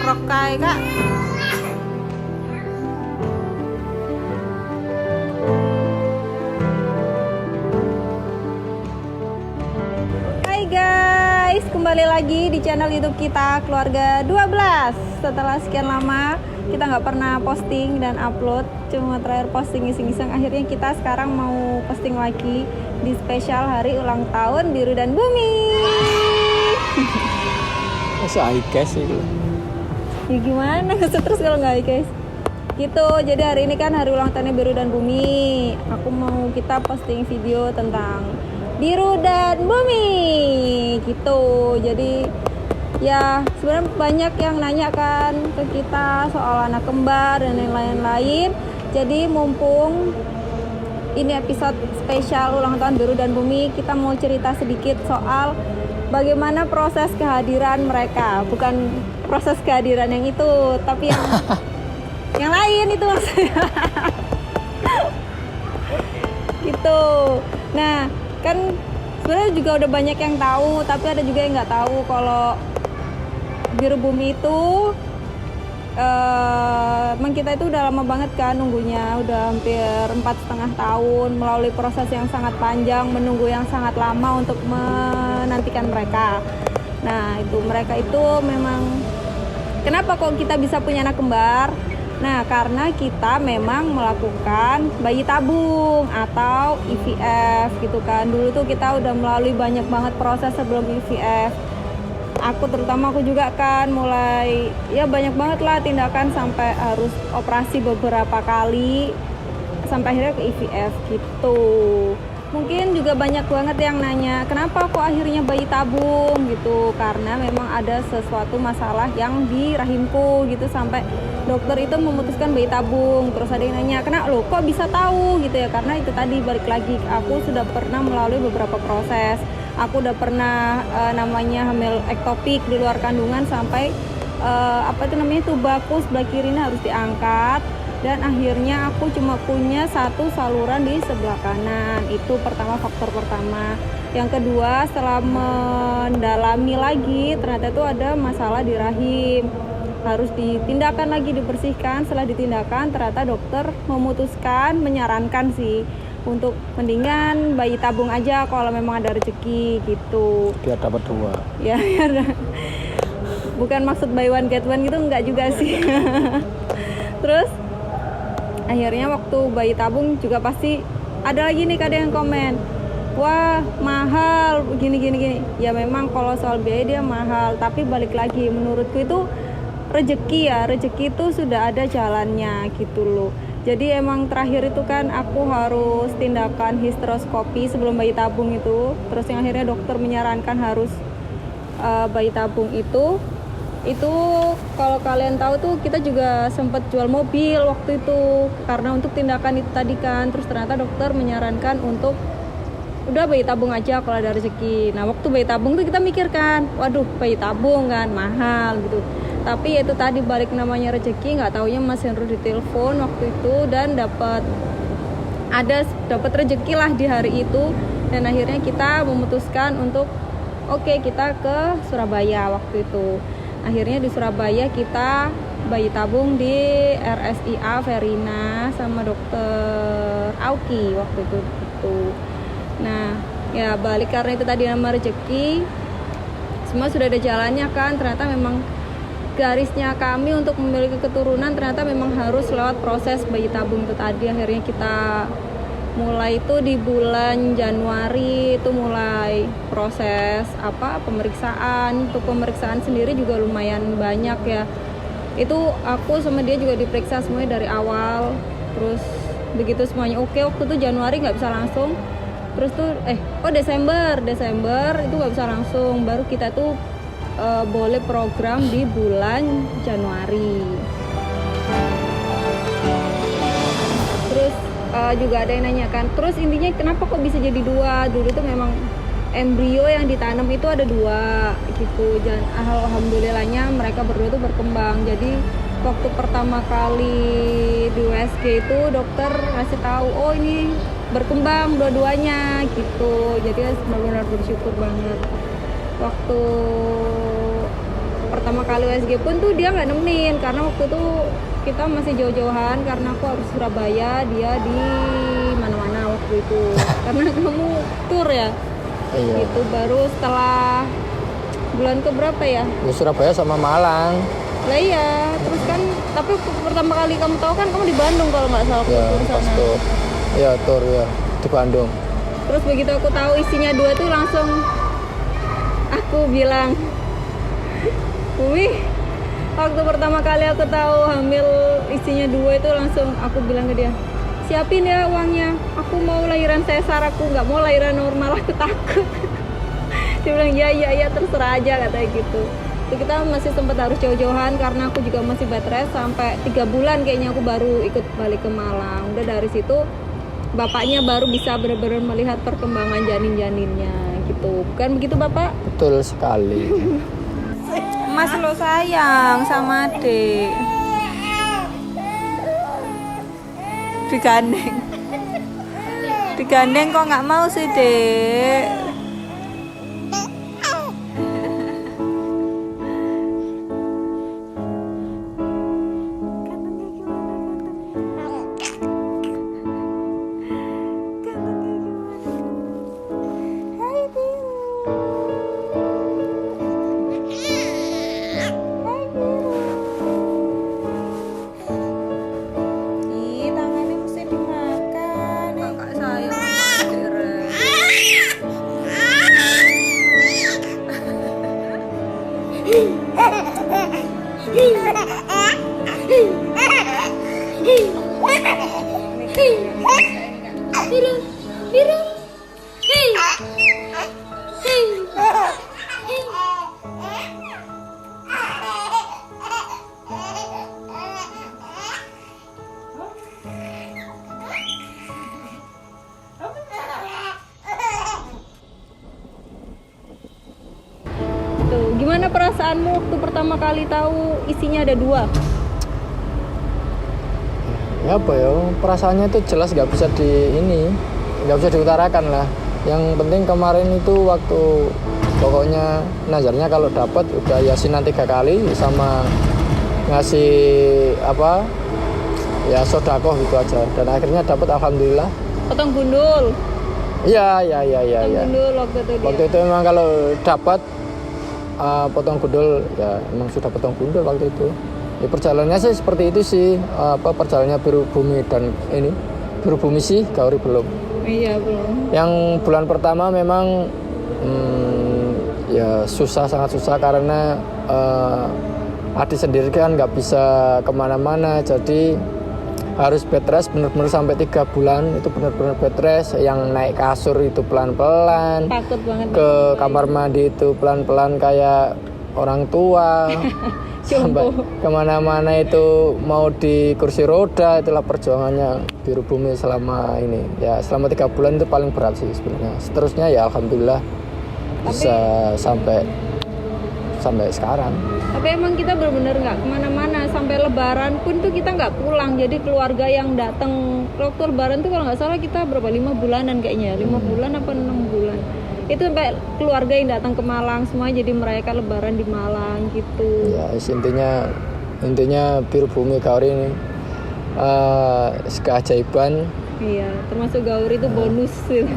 Rokai kak. Hai guys, kembali lagi di channel YouTube kita Keluarga 12. Setelah sekian lama kita nggak pernah posting dan upload, cuma terakhir posting iseng-iseng. Akhirnya kita sekarang mau posting lagi di spesial hari ulang tahun Biru dan Bumi. Masa iCash itu? Ya gimana, terus kalau nggak guys gitu. Jadi hari ini kan hari ulang tahunnya Biru dan Bumi. Aku mau kita posting video tentang Biru dan Bumi gitu. Jadi ya sebenarnya banyak yang nanya kan ke kita soal anak kembar dan lain-lain. Jadi mumpung ini episode spesial ulang tahun Biru dan Bumi, kita mau cerita sedikit soal bagaimana proses kehadiran mereka. Bukan proses kehadiran yang itu, tapi yang lain itu maksudnya. Gitu. Nah, kan sebenarnya juga udah banyak yang tahu, tapi ada juga yang nggak tahu kalau Biru Bumi itu emang kita itu udah lama banget kan nunggunya, udah hampir 4,5 tahun melalui proses yang sangat panjang, menunggu yang sangat lama untuk menantikan mereka. Nah, itu mereka itu memang kenapa kok kita bisa punya anak kembar? Nah, karena kita memang melakukan bayi tabung atau IVF gitu kan. Dulu tuh kita udah melalui banyak banget proses sebelum IVF. Aku juga kan mulai ya banyak banget lah tindakan sampai harus operasi beberapa kali sampai akhirnya ke IVF gitu. Mungkin juga banyak banget yang nanya kenapa kok akhirnya bayi tabung gitu, karena memang ada sesuatu masalah yang di rahimku gitu sampai dokter itu memutuskan bayi tabung. Terus ada yang nanya kenapa lo kok bisa tahu gitu ya, karena itu tadi balik lagi aku sudah pernah melalui beberapa proses. Aku udah pernah namanya hamil ektopik di luar kandungan sampai tubakus sebelah kirinya harus diangkat. Dan akhirnya aku cuma punya satu saluran di sebelah kanan. Itu faktor pertama. Yang kedua, setelah mendalami lagi ternyata itu ada masalah di rahim, harus ditindakkan lagi, dibersihkan. Setelah ditindakkan ternyata dokter menyarankan sih untuk mendingan bayi tabung aja kalau memang ada rezeki gitu, Biar dapat 2. ya. Bukan maksud buy one get one gitu, enggak juga sih. Terus akhirnya waktu bayi tabung juga pasti ada lagi nih kadang yang komen, wah mahal gini. Ya memang kalau soal biaya dia mahal, tapi balik lagi menurutku itu rezeki itu sudah ada jalannya gitu loh. Jadi emang terakhir itu kan aku harus tindakan histeroskopi sebelum bayi tabung itu. Terus yang akhirnya dokter menyarankan harus bayi tabung itu kalau kalian tahu tuh kita juga sempat jual mobil waktu itu karena untuk tindakan itu tadi kan. Terus ternyata dokter menyarankan untuk udah bayi tabung aja kalau ada rezeki. Nah, waktu bayi tabung tuh kita mikirkan, waduh bayi tabung kan mahal gitu. Tapi itu tadi balik namanya rezeki, nggak taunya Mas Hendro ditelepon waktu itu dan dapat rezeki lah di hari itu. Dan akhirnya kita memutuskan untuk kita ke Surabaya waktu itu. Akhirnya di Surabaya kita bayi tabung di RSIA Verina sama dokter Auki waktu itu gitu. Nah, ya balik karena itu tadi nama rezeki, semua sudah ada jalannya kan. Ternyata memang garisnya kami untuk memiliki keturunan ternyata memang harus lewat proses bayi tabung itu tadi. Akhirnya kita mulai itu di bulan Januari itu mulai proses pemeriksaan. Untuk pemeriksaan sendiri juga lumayan banyak ya. Itu aku sama dia juga diperiksa semuanya dari awal. Terus begitu semuanya oke, waktu itu Januari nggak bisa langsung. Terus tuh Desember itu nggak bisa langsung. Baru kita tuh boleh program di bulan Januari. Terus juga ada yang nanyakan, terus intinya kenapa kok bisa jadi 2? Dulu tuh memang embrio yang ditanam itu ada 2 gitu. Dan alhamdulillahnya mereka berdua tuh berkembang. Jadi waktu pertama kali di USG itu dokter ngasih tahu, oh ini berkembang dua-duanya gitu. Jadi benar-benar bersyukur banget. Waktu pertama kali USG pun tuh dia nggak nemenin karena waktu itu kita masih jauh-jauhan karena aku harus Surabaya, dia di mana-mana waktu itu. Karena kamu tur ya. Iya. Itu baru setelah bulan keberapa ya? Di Surabaya sama Malang. Lah iya, terus kan tapi pertama kali kamu tahu kan kamu di Bandung kalau nggak salah Ya, tur pas sana. tuh. Ya, tur ya di Bandung. Terus begitu aku tahu isinya 2 tuh langsung aku bilang, Umi, waktu pertama kali aku tahu hamil isinya 2 itu langsung aku bilang ke dia, siapin ya uangnya, aku mau lahiran sesar, aku nggak mau lahiran normal, aku takut. Dia bilang ya terserah aja katanya gitu. Itu kita masih sempat harus jauh-jauhan karena aku juga masih bed rest sampai 3 bulan kayaknya aku baru ikut balik ke Malang. Udah dari situ bapaknya baru bisa benar-benar melihat perkembangan janin-janinnya gitu. Bukan begitu Bapak? Betul sekali. Mas lo sayang sama adik. Digandeng. Digandeng kok nggak mau sih, Dek? Ih, tangannya mesti dimakan. Kakak sayang sama adik Ren. Tuh, gimana perasaanmu waktu pertama kali tahu isinya ada 2? Ya apa ya, perasaannya itu jelas nggak bisa nggak bisa diutarakan lah. Yang penting kemarin itu waktu pokoknya nazarnya kalau dapat udah yasinan 3 kali sama ngasih apa ya sodako gitu aja, dan akhirnya dapat alhamdulillah. Potong gundul. Iya. Potong gundul waktu itu dia. Waktu itu memang kalau dapat potong gundul ya emang sudah potong gundul waktu itu. Ya, perjalanannya sih seperti itu sih, perjalanannya Biru Bumi dan ini Biru Bumi sih Gauri belum. Iya belum. Yang bulan pertama memang ya sangat susah karena Adi sendiri kan nggak bisa kemana-mana, jadi harus bed rest benar-benar sampai 3 bulan itu benar-benar bed rest. Yang naik kasur itu pelan-pelan, Takut banget. ke kamar mandi itu pelan-pelan kayak orang tua. Sampai kemana-mana itu mau di kursi roda. Itulah perjuangannya Biru Bumi selama ini ya, selama 3 bulan itu paling berat sih sebenarnya. Seterusnya ya alhamdulillah bisa sampai sekarang. Tapi emang kita benar-benar nggak kemana-mana, sampai Lebaran pun tuh kita nggak pulang. Jadi keluarga yang datang waktu Lebaran tuh kalau nggak salah kita berapa 5 bulanan kayaknya, 5 bulan apa 6 bulan. Itu sampai keluarga yang datang ke Malang semua, jadi mereka Lebaran di Malang gitu. Ya intinya Biru Bumi Gauri ini keajaiban. Iya, termasuk Gauri itu bonus gitu.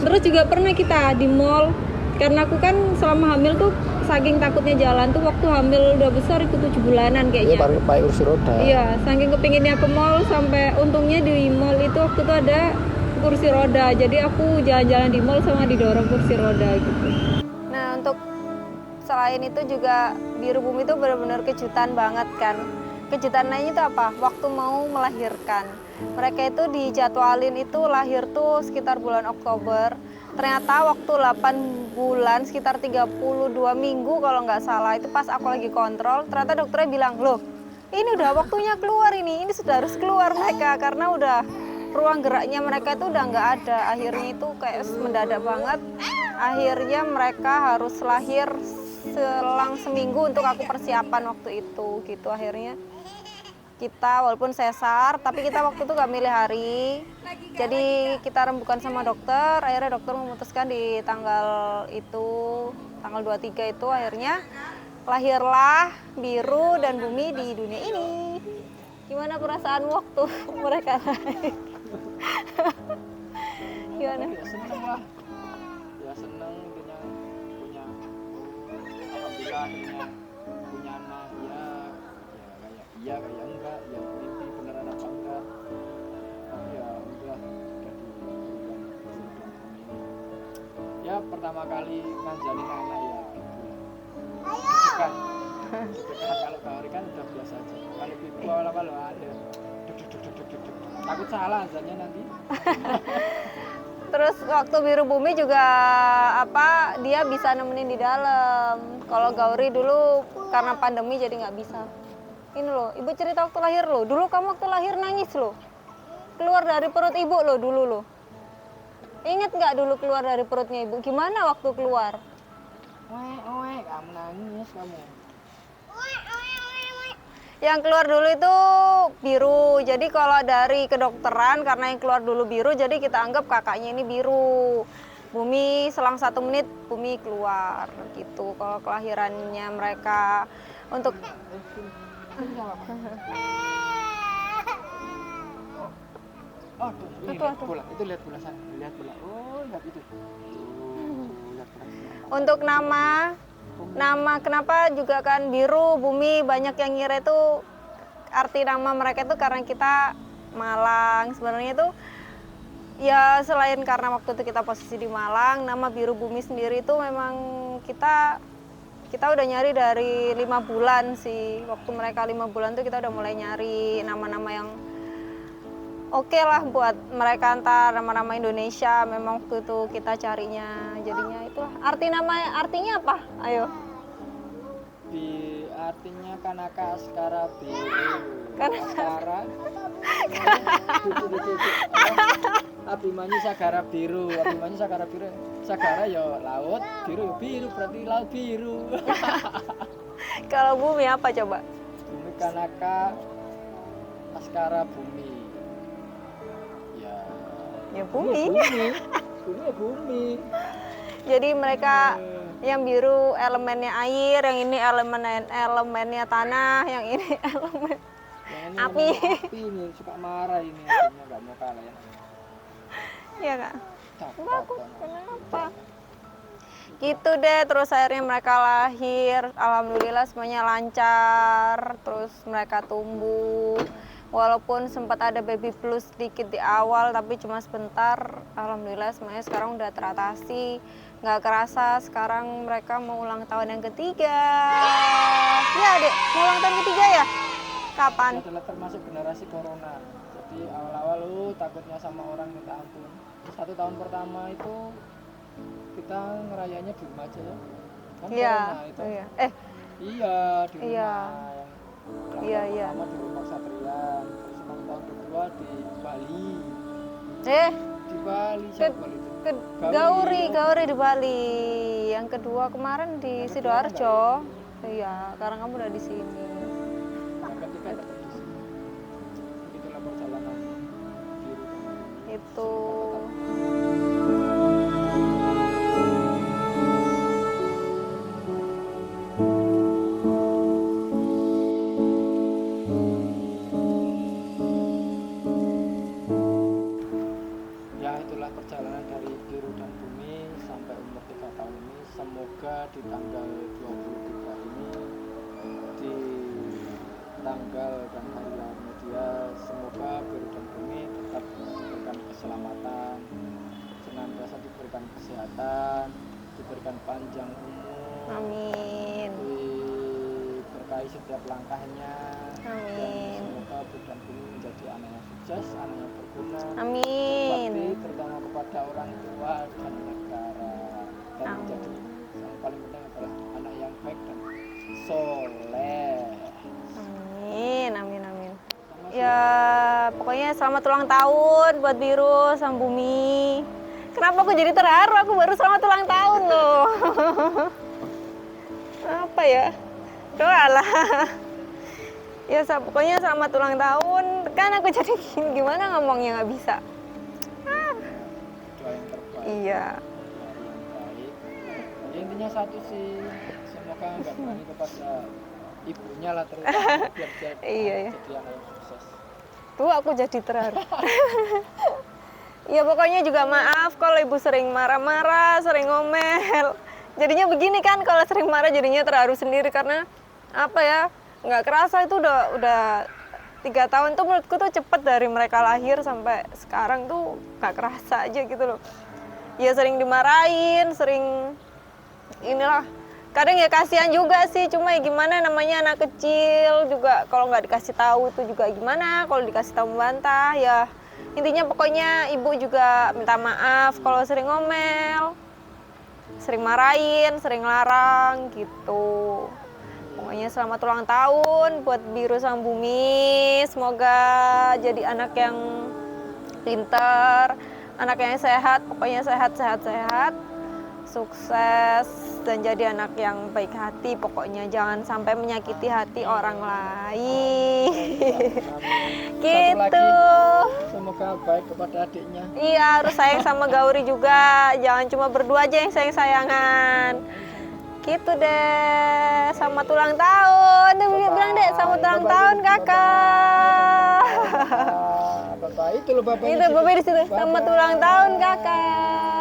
Terus juga pernah kita di mall, karena aku kan selama hamil tuh saking takutnya jalan tuh, waktu hamil udah besar itu 7 bulanan Iya, kayaknya. pakai kursi roda. Iya, saking kepinginnya ke mall sampai untungnya di mall itu waktu itu ada kursi roda. Jadi aku jalan-jalan di mall sama didorong kursi roda gitu. Nah, untuk selain itu juga Biru Bumi itu benar-benar kejutan banget kan. Kejutan lainnya itu apa? Waktu mau melahirkan. Mereka itu dijadwalin itu lahir tuh sekitar bulan Oktober. Ternyata waktu 8 bulan, sekitar 32 minggu kalau nggak salah, itu pas aku lagi kontrol, ternyata dokternya bilang, loh ini udah waktunya keluar ini sudah harus keluar mereka, karena udah ruang geraknya mereka itu udah nggak ada. Akhirnya itu kayak mendadak banget, akhirnya mereka harus lahir selang seminggu untuk aku persiapan waktu itu gitu. Akhirnya kita walaupun sesar, tapi kita waktu itu gak milih hari, jadi kita rembukan sama dokter. Akhirnya dokter memutuskan di tanggal 23 itu akhirnya lahirlah Biru dan Bumi di dunia ini. Gimana perasaan waktu mereka lahir? Gimana? Ya seneng lah, ya seneng punya alhamdulillah akhirnya punya anak ya kayak iya kayak enggak ya mimpi beneran apa enggak, tapi ya udah jadi perubahan ini ya pertama kali nganjalin anak ya deg-degan kalau Gauri kan udah biasa aja, kalau Biru awal-awal ada takut salah azannya nanti. Terus waktu Biru Bumi juga dia bisa nemenin di dalam. Kalau Gauri dulu karena pandemi jadi nggak bisa. Ini loh, ibu cerita waktu lahir loh. Dulu kamu waktu lahir nangis loh. Keluar dari perut ibu loh dulu loh. Ingat nggak dulu keluar dari perutnya ibu? Gimana waktu keluar? Oe, kamu nangis kamu. Yang keluar dulu itu biru. Jadi kalau dari kedokteran karena yang keluar dulu biru, jadi kita anggap kakaknya ini biru. Bumi selang 1 menit Bumi keluar gitu. Kalau kelahirannya mereka untuk Oh, tuh, ini lihat bola. Itu lihat bola sana. Lihat bola. Oh, lihat itu. Lihat bola. untuk nama kenapa juga kan Biru Bumi, banyak yang ngira itu arti nama mereka itu karena kita Malang. Sebenarnya itu ya selain karena waktu itu kita posisi di Malang, nama Biru Bumi sendiri itu memang kita udah nyari dari 5 bulan sih. Waktu mereka 5 bulan tuh kita udah mulai nyari nama-nama yang oke lah buat mereka, antar nama-nama Indonesia. Memang waktu itu kita carinya, jadinya itulah artinya apa? Ayo. Artinya Kanaka Askara Biru. Kanaka. Askara. Abimanyu Sagara Biru. Abimanyu Sagara Biru. Sagara ya laut, biru ya biru, berarti laut biru. Kalau Bumi apa coba? Bumi Kanaka Askara Bumi. Ya Bumi. Bumi ya bumi. Jadi mereka yang biru elemennya air, yang ini elemennya tanah, yang ini elemen api. Api ini suka marah ini, apinya nggak mau kalah ya. Iya kak. Bagus, kenapa? Gitu deh, terus akhirnya mereka lahir, alhamdulillah semuanya lancar, terus mereka tumbuh. Walaupun sempat ada baby blues sedikit di awal, tapi cuma sebentar. Alhamdulillah semuanya sekarang udah teratasi. Nggak kerasa sekarang mereka mau ulang tahun yang ketiga. Ya dek, mau ulang tahun ketiga ya? Kapan? Ini adalah termasuk generasi corona. Jadi awal-awal takutnya sama orang minta ampun. 1 tahun pertama itu kita ngerayanya di rumah aja ya. Kan Iya. corona itu. Iya. Iya, di rumah. Iya. Yang pertama di rumah Satrian, terus ulang tahun kedua di Bali. Di Bali siapa Bali itu? Gauri di Bali. Yang kedua kemarin di Sidoarjo. Iya, sekarang kamu udah di sini. Yang ketiga ada di sini. Itulah perjalanan biru. Itu. Perjalanan dari Biru dan Bumi sampai umur 3 tahun ini, semoga di tanggal 23 ini, di tanggal dan hari lahirnya dia, semoga Biru dan Bumi tetap diberikan keselamatan, senantiasa diberikan kesehatan, diberikan panjang umur, Amin. diberkahi setiap langkahnya. Amin. Dan semoga Biru dan Bumi menjadi anak yang sukses, anak yang berguna, Amin. berbakti terutama kepada orang tua dan negara, dan menjadi yang paling penting adalah anak yang baik dan soleh. Amin, amin, amin. Ya pokoknya selamat ulang tahun buat Biru sama Bumi. Kenapa aku jadi terharu? Aku baru selamat ulang tahun loh. Apa ya? Doa lah. Ya pokoknya selamat ulang tahun. Kan aku jadi gimana ngomongnya nggak bisa. Doa yang terbaik. Iya. Doa yang baik. Ya, intinya satu sih, semoga kan nggak berani kepada ibunya lah terutama biar Iya, ya. jadi anak yang sukses. Tuh aku jadi terharu. Ya pokoknya juga maaf kalau ibu sering marah-marah, sering ngomel. Jadinya begini kan, kalau sering marah jadinya terharu sendiri karena apa ya, nggak kerasa itu udah 3 tahun tuh menurutku tuh cepet dari mereka lahir sampai sekarang tuh nggak kerasa aja gitu loh. Ya sering dimarahin, sering inilah. Kadang ya kasihan juga sih, cuma ya gimana namanya anak kecil juga kalau nggak dikasih tahu tuh juga gimana, kalau dikasih tahu membantah ya. Intinya pokoknya ibu juga minta maaf kalau sering ngomel, sering marahin, sering larang gitu. Pokoknya selamat ulang tahun buat Biru sama Bumi. Semoga jadi anak yang pintar, anak yang sehat, pokoknya sehat, sukses dan jadi anak yang baik hati. Pokoknya jangan sampai menyakiti hati orang lain. Gitu. Lagi, semoga baik kepada adiknya. Iya, harus sayang sama Gauri juga. Jangan cuma berdua aja yang sayang-sayangan. Gitu deh. Selamat ulang tahun. Bilang deh, selamat ulang tahun kakak. Bapak itu loh bapaknya. Itu bapak di situ. Selamat ulang tahun kakak.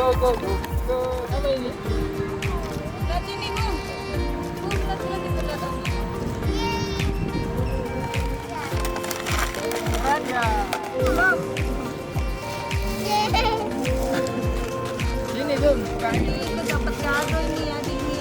Go. Apa ini? Lihat sini, Bu. Lihat lagi kelihatan. Keren ya. Sini tuh, bukan ini. Itu dapat kado ini ya, Dini.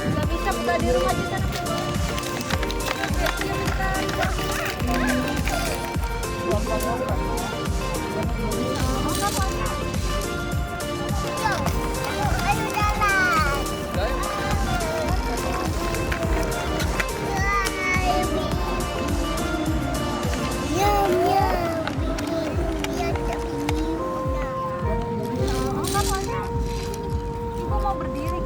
Nggak bisa buka di rumah aja sana. Ibu mau berdiri